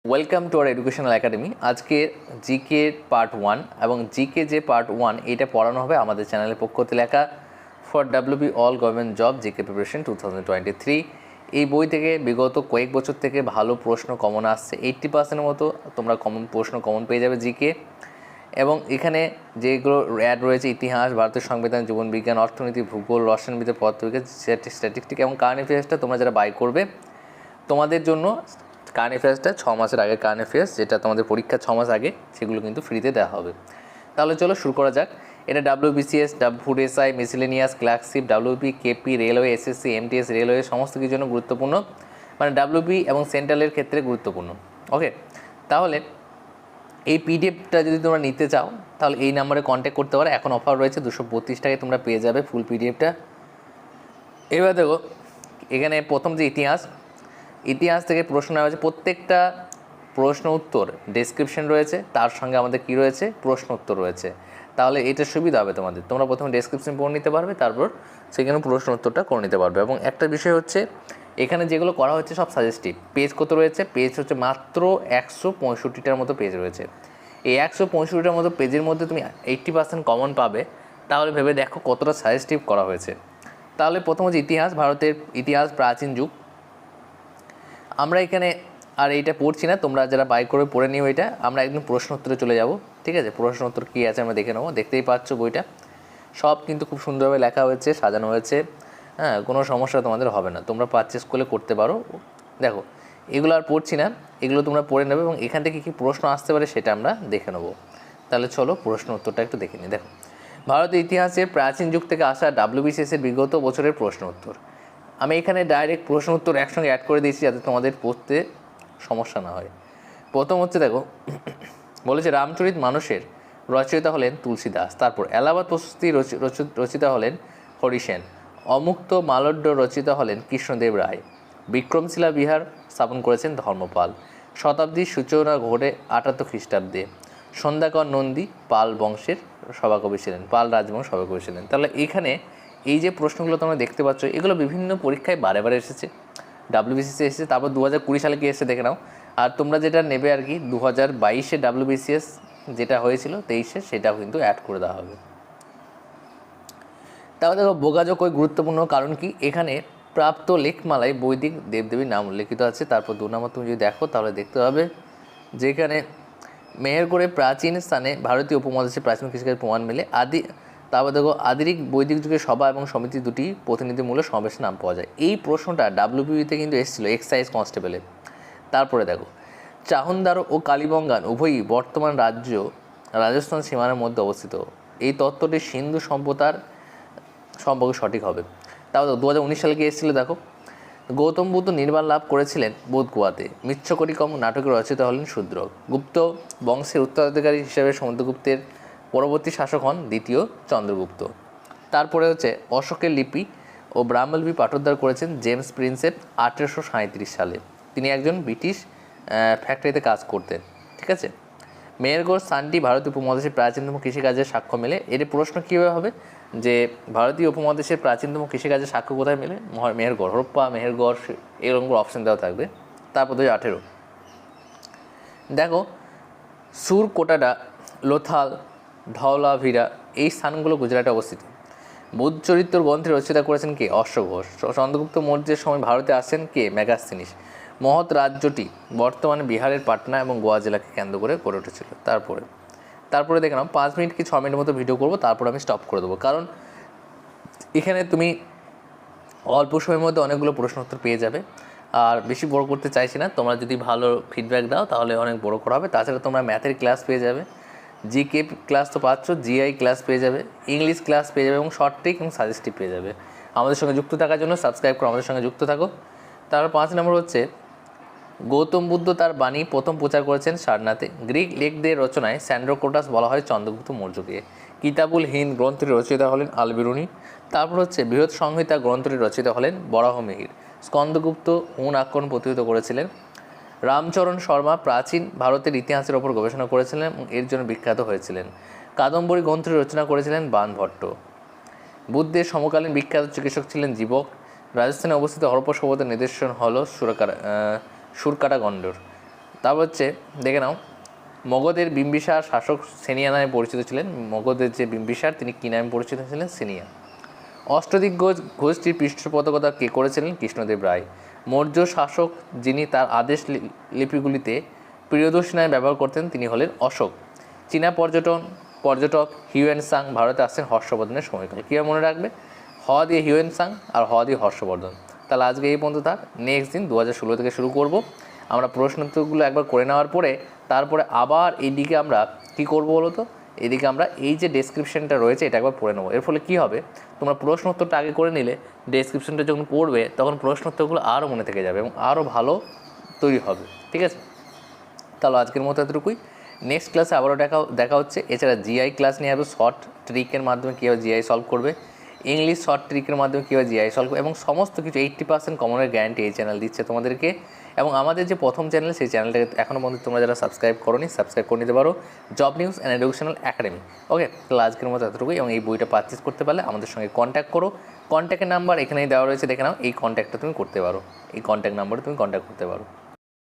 Welcome to our educational academy. আজকে GK part 1 এবং GK যে পার্ট 1 এটা পড়ানো হবে আমাদের চ্যানেলের পক্ষ থেকে লেখা for WB all government job GK preparation 2023। এই বই থেকে বিগত কয়েক বছর থেকে ভালো প্রশ্ন কমন আসছে। 80% মতো তোমরা প্রশ্ন কমন পেয়ে যাবে জিকে। এবং এখানে যেগুলো অ্যাড রয়েছে ইতিহাস, ভারতের সংবিধান, জীবনবিজ্ঞান, অর্থনীতি, ভূগোল, রসায়নবিদ্যা, পদার্থবিজ্ঞান, স্ট্যাটিস্টিক্স এবং কারেন্ট অ্যাফেয়ার্সটা তোমরা যারা বাই করবে তোমাদের জন্য কারেন্ট অ্যাফেয়ার্সটা 6 মাসের আগে কারেন্ট অ্যাফেয়ার্স যেটা তোমাদের পরীক্ষা 6 মাস আগে সেগুলো কিন্তু ফ্রিতে দেওয়া হবে। তাহলে চলো শুরু করা যাক। এটা WBCS, food SI, miscellaneous, clerkship, WP, KP, railway, SSC, MTS, railway সমস্ত কিছুর জন্য গুরুত্বপূর্ণ, মানে ডাব্লিউপি এবং সেন্ট্রালের ক্ষেত্রে গুরুত্বপূর্ণ। ওকে, তাহলে এই পিডিএফটা যদি তোমরা নিতে চাও তাহলে এই নাম্বারে কন্ট্যাক্ট করতে পারো। এখন অফার রয়েছে 232 টাকায় তোমরা পেয়ে যাবে ফুল পিডিএফটা। এবার দেখো এখানে প্রথম যে ইতিহাস থেকে প্রশ্ন নেওয়া হয়েছে, প্রত্যেকটা প্রশ্ন উত্তর ডেসক্রিপশন রয়েছে, তার সঙ্গে আমাদের কী রয়েছে প্রশ্ন উত্তর রয়েছে। তাহলে এটা সুবিধা হবে তোমাদের, তোমরা প্রথমে ডেসক্রিপশন পড়ে নিতে পারবে, তারপর সেখানে প্রশ্ন উত্তরটা করে নিতে পারবে। এবং একটা বিষয় হচ্ছে এখানে যেগুলো করা হচ্ছে সব সাজেস্টিভ। পেজ কত রয়েছে? পেজ হচ্ছে মাত্র 165টার মতো পেজ রয়েছে। এই 165টার মতো পেজের মধ্যে তুমি 80% কমন পাবে। তাহলে ভেবে দেখো কতটা সাজেস্টিভ করা হয়েছে। তাহলে প্রথম হচ্ছে ইতিহাস, ভারতের ইতিহাস, প্রাচীন যুগ। আমরা এখানে আর এইটা পড়ছি না, তোমরা যারা বাই করে পড়ে নিও এটা। আমরা একদম প্রশ্ন উত্তরে চলে যাব, ঠিক আছে? প্রশ্ন উত্তর কী আছে আমরা দেখে নেবো। দেখতেই পাচ্ছ বইটা সব কিন্তু খুব সুন্দরভাবে লেখা হয়েছে, সাজানো হয়েছে। হ্যাঁ, কোনো সমস্যা তোমাদের হবে না, তোমরা পারচেস করলে করতে পারো। দেখো এগুলো আর পড়ছি না, এগুলো তোমরা পড়ে নেবে এবং এখান থেকে কী প্রশ্ন আসতে পারে সেটা আমরা দেখে নেবো। তাহলে চলো প্রশ্ন উত্তরটা একটু দেখে নিই। দেখো, ভারতের ইতিহাসের প্রাচীন যুগ থেকে আসা ডাব্লিউবিসিএসের বিগত বছরের প্রশ্ন উত্তর। আমি এখানে ডাইরেক্ট প্রশ্ন উত্তর একসঙ্গে অ্যাড করে দিয়েছি যাতে তোমাদের পড়তে সমস্যা না হয়। প্রথম হচ্ছে দেখো, বলেছে রামচরিত মানুষের রচয়িতা হলেন তুলসীদাস। তারপর এলাহাবাদ প্রশস্তি রচিতা হলেন হরিসেন। অমুক্ত মালড্য রচিতা হলেন কৃষ্ণদেব রায়। বিক্রমশিলা বিহার স্থাপন করেছেন ধর্মপাল। শতাব্দীর সূচনা ঘটে 78 খ্রিস্টাব্দে। সন্ধ্যাকর নন্দী পাল বংশের সভাকবি ছিলেন, পাল রাজবংশ সভাকবি ছিলেন। তাহলে এইখানে এই যে প্রশ্নগুলো তোমরা দেখতে পাচ্ছ এগুলো বিভিন্ন পরীক্ষায় বারে বারে এসেছে, ডাব্লিউবিসিএস এসেছে, তারপর 2020 সালে কি এসে দেখে নাও। আর তোমরা যেটা নেবে আর কি 2022-এ ডাব্লিউবিসিএস যেটা হয়েছিল 23-এ সেটাও কিন্তু অ্যাড করে দেওয়া হবে। তাহলে দেখো যোগাযোগ ওই গুরুত্বপূর্ণ, কারণ কি এখানে প্রাপ্ত লেখমালায় বৈদিক দেবদেবীর নাম উল্লেখিত আছে। তারপর 2 নম্বর তুমি যদি দেখো তাহলে দেখতে হবে যেখানে মেহেরগড়ে প্রাচীন স্থানে ভারতীয় উপমহাদেশের প্রাচীন কৃষিকাজের প্রমাণ মেলে। তারপর দেখো আধুনিক বৈদিক যুগের সভা এবং সমিতি দুটি প্রতিনিধিমূলক সমাবেশের নাম পাওয়া যায়। এই প্রশ্নটা ডাব্লিউবিতে কিন্তু এসেছিলো এক্সাইজ কনস্টেবলে। তারপরে দেখো চাহনদারো ও কালীবঙ্গান উভয়ই বর্তমান রাজস্থান সীমানার মধ্যে অবস্থিত। এই তত্ত্বটি সিন্ধু সভ্যতার সম্পর্কে সঠিক হবে। তারপর 2019 সালে কি এসেছিলো দেখো, গৌতম বুদ্ধ নির্বাণ লাভ করেছিলেন বোধগয়াতে। মিচ্ছকটিকম নাটকের রচয়িতা হলেন শূদ্রক। গুপ্ত বংশের উত্তরাধিকারী হিসেবে সমুদ্রগুপ্তের পরবর্তী শাসক হন দ্বিতীয় চন্দ্রগুপ্ত। তারপরে হচ্ছে অশোকের লিপি ও ব্রাহ্মলিপি পাঠোদ্ধার করেছেন জেমস প্রিন্সেপ 1837 সালে। তিনি একজন ব্রিটিশ ফ্যাক্টরিতে কাজ করতেন, ঠিক আছে? মেহেরগড় স্থানটি ভারতীয় উপমহাদেশের প্রাচীনতম কৃষিকাজের সাক্ষ্য মেলে। এর প্রশ্ন কীভাবে হবে যে ভারতীয় উপমহাদেশের প্রাচীনতম কৃষিকাজের সাক্ষ্য কোথায় মেলে? মেহেরগড়, হরপ্পা, মেহেরগড়, এরকম অপশান দেওয়া থাকবে। তারপর 2018 দেখো সুরকোটাডা, লোথাল, ধওলাভিরা এই স্থানগুলো গুজরাটে অবস্থিত। বুদ্ধচরিত্র গ্রন্থের রচয়িতা করেছেন কে? অশ্বঘোষ। চন্দ্রগুপ্ত মৌর্যের সময় ভারতে আসেন কে? মেগাস্থিনিস। মহৎ রাজ্যটি বর্তমানে বিহারের পাটনা এবং গোয়া জেলাকে কেন্দ্র করে গড়ে উঠেছিল। তারপরে দেখে নাও 5 মিনিট কি 6 মিনিটের মতো ভিডিও করবো, তারপর আমি স্টপ করে দেবো, কারণ এখানে তুমি অল্প সময়ের মধ্যে অনেকগুলো প্রশ্ন উত্তর পেয়ে যাবে। আর বেশি বড় করতে চাইছি না, তোমরা যদি ভালো ফিডব্যাক দাও তাহলে অনেক বড় করা হবে। তাছাড়া তোমরা ম্যাথের ক্লাস পেয়ে যাবে, জিকে ক্লাস তো পাচ্ছ, জিআই ক্লাস পেয়ে যাবে, ইংলিশ ক্লাস পেয়ে যাবে এবং শর্ট ট্রিক এবং সাজেস্টিভ পেয়ে যাবে। আমাদের সঙ্গে যুক্ত থাকার জন্য সাবস্ক্রাইব করো, আমাদের সঙ্গে যুক্ত থাকো। তারপর 5 নম্বর হচ্ছে গৌতম বুদ্ধ তার বাণী প্রথম প্রচার করেছেন সারনাথে। গ্রিক লেখদের রচনায় স্যান্ড্রোকোটাস বলা হয় চন্দ্রগুপ্ত মৌর্যকে। কিতাবুল হিন্দ গ্রন্থটির রচয়িতা হলেন আল-বিরুনি। তারপর হচ্ছে বৃহৎ সংহিতা গ্রন্থটির রচয়িতা হলেন বরাহমিহির। স্কন্দগুপ্ত হুন আক্রমণ প্রতিহত করেছিলেন। রামচরণ শর্মা প্রাচীন ভারতের ইতিহাসের ওপর গবেষণা করেছিলেন এবং এর জন্য বিখ্যাত হয়েছিলেন। কাদম্বরী গ্রন্থটি রচনা করেছিলেন বাণভট্ট। বুদ্ধের সমকালীন বিখ্যাত চিকিৎসক ছিলেন জীবক। রাজস্থানে অবস্থিত হরপ্পা সভ্যতার নিদর্শন হল সুরকাটা গন্ডর। তারপর হচ্ছে দেখে নাও, মগধের বিম্বিসার শাসক সেনিয়া নামে পরিচিত ছিলেন। মগধের যে বিম্বিসার তিনি কী নামে পরিচিত ছিলেন? সেনিয়া। অষ্টদিগ্গজ গোষ্ঠীর পৃষ্ঠপোষকতা কে করেছিলেন? কৃষ্ণদেব রায়। মৌর্য শাসক যিনি তার আদেশ লিপিগুলিতে প্রিয়দর্শী নামে ব্যবহার করতেন তিনি হলেন অশোক। চীনা পর্যটক হিউয়েন সাং ভারতে আসছেন হর্ষবর্ধনের সময়কালে। কীভাবে মনে রাখবে? হ দিয়ে হিউয়েন সাং আর হ দিয়ে হর্ষবর্ধন। তাহলে আজকে এই পর্যন্ত থাক। নেক্সট দিন 2016 থেকে শুরু করব। আমরা প্রশ্নোত্তরগুলো একবার করে নেওয়ার পরে তারপরে আবার এইদিকে আমরা কী করবো বলো তো, এদিকে আমরা এই যে ডেসক্রিপশনটা রয়েছে এটা একবার পড়ে নেবো। এর ফলে কী হবে, তোমরা প্রশ্নোত্তরটা আগে করে নিলে ডেসক্রিপশনটা যখন পড়বে তখন প্রশ্নোত্তরগুলো আরও মনে থেকে যাবে এবং আরও ভালো তৈরি হবে। ঠিক আছে, তাহলে আজকের মতো এতটুকুই। নেক্সট ক্লাসে আবারও দেখা হচ্ছে। এছাড়া জিআই ক্লাস নিয়ে আসবে, শর্ট ট্রিকের মাধ্যমে কীভাবে জিআই সলভ করবে, ইংলিশ শর্ট ট্রিকের মাধ্যমে কীভাবে জিআই সলভ করবে এবং সমস্ত কিছু 80% কমনের গ্যারান্টি এই চ্যানেল দিচ্ছে তোমাদেরকে। এবং আমাদের যে প্রথম চ্যানেল, সেই চ্যানেলটাকে এখনও পর্যন্ত তোমরা যারা সাবস্ক্রাইব করোনি, সাবস্ক্রাইব করে নিতে পারো, job news and educational academy. Okay, তাহলে আজকের মতো এতটুকুই। এবং এই বইটা পারচেস করতে পারলে আমাদের সঙ্গে কন্ট্যাক্ট করো। কন্ট্যাক্টের নাম্বার এখানেই দেওয়া রয়েছে, দেখে নাও। এই কন্ট্যাক্টটা তুমি করতে পারো, এই কন্ট্যাক্ট নাম্বারে তুমি কন্ট্যাক্ট করতে পারো।